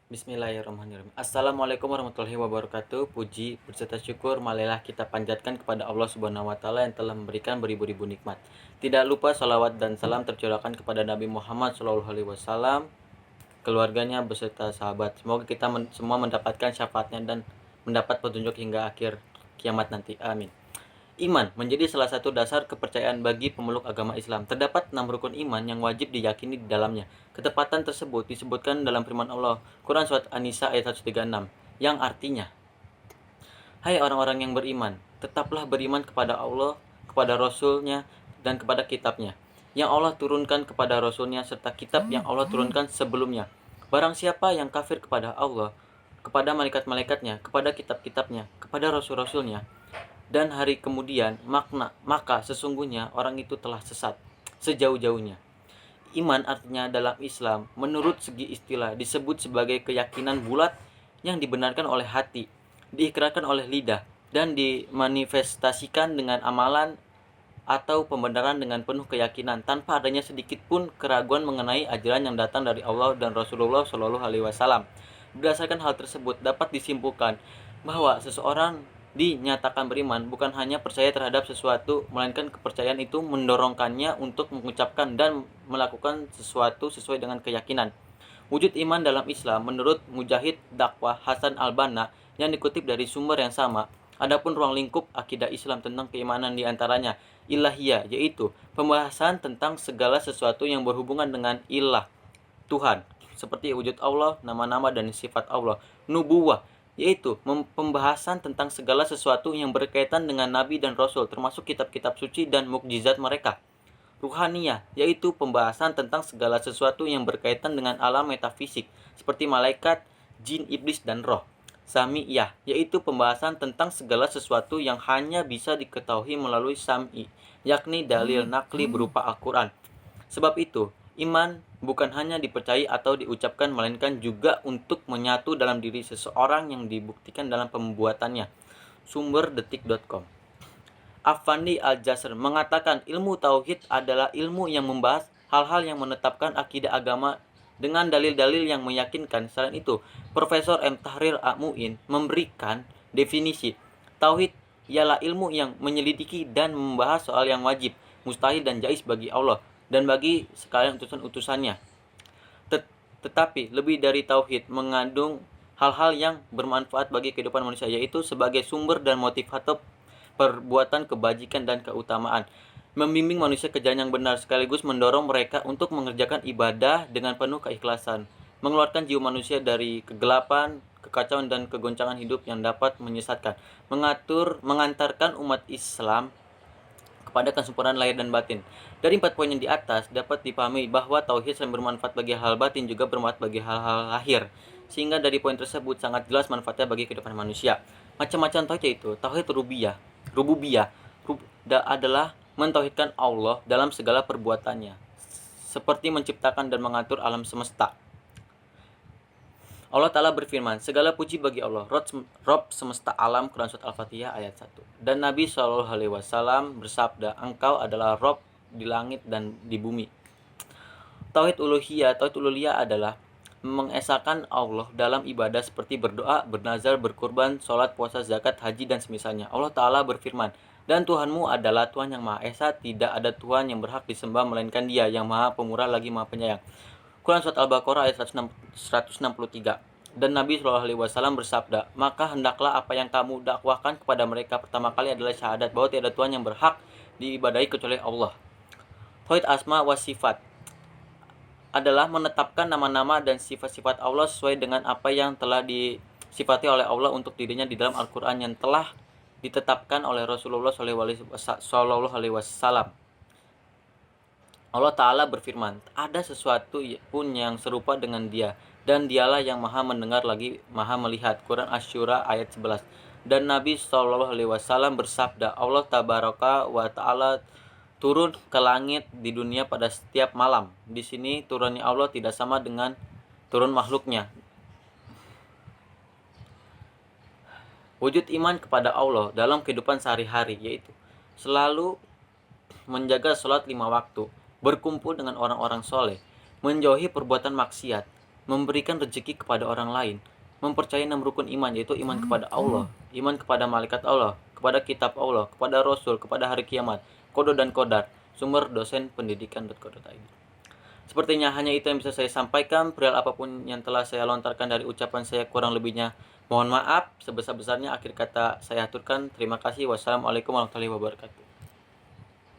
Bismillahirrahmanirrahim. Assalamualaikum warahmatullahi wabarakatuh. Puji berserta syukur marilah kita panjatkan kepada Allah Subhanahu wa taala yang telah memberikan beribu-ribu nikmat. Tidak lupa salawat dan salam tercurahkan kepada Nabi Muhammad SAW, keluarganya beserta sahabat. Semoga kita semua mendapatkan syafaatnya dan mendapat petunjuk hingga akhir kiamat nanti. Amin. Iman menjadi salah satu dasar kepercayaan bagi pemeluk agama Islam. Terdapat 6 rukun iman yang wajib diyakini di dalamnya. Ketepatan tersebut disebutkan dalam firman Allah, Quran Surat An-Nisa ayat 136, yang artinya, hai orang-orang yang beriman, tetaplah beriman kepada Allah, kepada Rasul-Nya, dan kepada kitabnya, yang Allah turunkan kepada Rasul-Nya, serta kitab yang Allah turunkan sebelumnya. Barang siapa yang kafir kepada Allah, kepada malaikat-malaikatnya, kepada kitab-kitabnya, kepada Rasul-Rasulnya, dan hari kemudian, maka sesungguhnya orang itu telah sesat sejauh-jauhnya. Iman artinya dalam Islam, menurut segi istilah, disebut sebagai keyakinan bulat yang dibenarkan oleh hati, diikrarkan oleh lidah, dan dimanifestasikan dengan amalan atau pembenaran dengan penuh keyakinan tanpa adanya sedikit pun keraguan mengenai ajaran yang datang dari Allah dan Rasulullah SAW. Berdasarkan hal tersebut dapat disimpulkan bahwa seseorang dinyatakan beriman bukan hanya percaya terhadap sesuatu, melainkan kepercayaan itu mendorongkannya untuk mengucapkan dan melakukan sesuatu sesuai dengan keyakinan. Wujud iman dalam Islam menurut Mujahid Dakwah Hasan Al-Banna yang dikutip dari sumber yang sama. Adapun ruang lingkup akidah Islam tentang keimanan diantaranya ilahiyah, yaitu pembahasan tentang segala sesuatu yang berhubungan dengan ilah, Tuhan, seperti wujud Allah, nama-nama dan sifat Allah. Nubuwah, yaitu pembahasan tentang segala sesuatu yang berkaitan dengan Nabi dan Rasul, termasuk kitab-kitab suci dan mukjizat mereka. Ruhaniyah, yaitu pembahasan tentang segala sesuatu yang berkaitan dengan alam metafisik, seperti malaikat, jin, iblis, dan roh. Sam'iyah, yaitu pembahasan tentang segala sesuatu yang hanya bisa diketahui melalui sam'i, yakni dalil nakli berupa Al-Quran. Sebab itu, iman bukan hanya dipercayai atau diucapkan, melainkan juga untuk menyatu dalam diri seseorang yang dibuktikan dalam pembuatannya. Sumber detik.com. Affandi Al-Jasr mengatakan ilmu tauhid adalah ilmu yang membahas hal-hal yang menetapkan akidah agama dengan dalil-dalil yang meyakinkan. Selain itu, Profesor M. Tahrir A.Mu'in memberikan definisi tauhid ialah ilmu yang menyelidiki dan membahas soal yang wajib, mustahil dan jaiz bagi Allah dan bagi sekalian utusan-utusannya. Tetapi lebih dari tauhid, mengandung hal-hal yang bermanfaat bagi kehidupan manusia, yaitu sebagai sumber dan motivator perbuatan kebajikan dan keutamaan, membimbing manusia ke jalan yang benar sekaligus mendorong mereka untuk mengerjakan ibadah dengan penuh keikhlasan, mengeluarkan jiwa manusia dari kegelapan, kekacauan dan kegoncangan hidup yang dapat menyesatkan, mengantarkan umat Islam kepada kesempurnaan lahir dan batin. Dari 4 poin yang di atas dapat dipahami bahwa tauhid selain bermanfaat bagi hal batin juga bermanfaat bagi hal-hal lahir. Sehingga dari poin tersebut sangat jelas manfaatnya bagi kehidupan manusia. Macam-macam tauhid, yaitu tauhid rububiyah adalah mentauhidkan Allah dalam segala perbuatannya, seperti menciptakan dan mengatur alam semesta. Allah Ta'ala berfirman, segala puji bagi Allah, Rob semesta alam, Quran Surat Al-Fatihah ayat 1. Dan Nabi SAW bersabda, engkau adalah Rob di langit dan di bumi. Tauhid uluhiyah adalah mengesahkan Allah dalam ibadah seperti berdoa, bernazar, berkurban, sholat, puasa, zakat, haji, dan semisalnya. Allah Ta'ala berfirman, dan Tuhanmu adalah Tuhan yang Maha Esa, tidak ada Tuhan yang berhak disembah melainkan Dia yang Maha Pemurah lagi Maha Penyayang. Quran Surat Al-Baqarah ayat 163. Dan Nabi SAW bersabda, maka hendaklah apa yang kamu dakwahkan kepada mereka pertama kali adalah syahadat bahwa tiada Tuhan yang berhak diibadahi kecuali Allah. Tauhid asma wa sifat adalah menetapkan nama-nama dan sifat-sifat Allah sesuai dengan apa yang telah disifati oleh Allah untuk dirinya di dalam Al-Quran yang telah ditetapkan oleh Rasulullah SAW. Allah Ta'ala berfirman, ada sesuatu pun yang serupa dengan Dia, dan Dialah yang maha mendengar lagi maha melihat. Quran Asy-Syura ayat 11. Dan Nabi SAW bersabda, Allah Tabaraka wa Ta'ala turun ke langit di dunia pada setiap malam. Di sini turunnya Allah tidak sama dengan turun makhluknya. Wujud iman kepada Allah dalam kehidupan sehari-hari, yaitu selalu menjaga sholat 5 waktu, berkumpul dengan orang-orang soleh, menjauhi perbuatan maksiat, memberikan rezeki kepada orang lain, mempercayai 6 rukun iman, yaitu iman kepada Allah, iman kepada malaikat Allah, kepada kitab Allah, kepada Rasul, kepada hari kiamat, qada dan qadar. Sumber dosen pendidikan.co.id. Sepertinya hanya itu yang bisa saya sampaikan. Perihal apapun yang telah saya lontarkan dari ucapan saya kurang lebihnya mohon maaf. Sebesar-besarnya akhir kata saya aturkan. Terima kasih. Wassalamualaikum warahmatullahi wabarakatuh.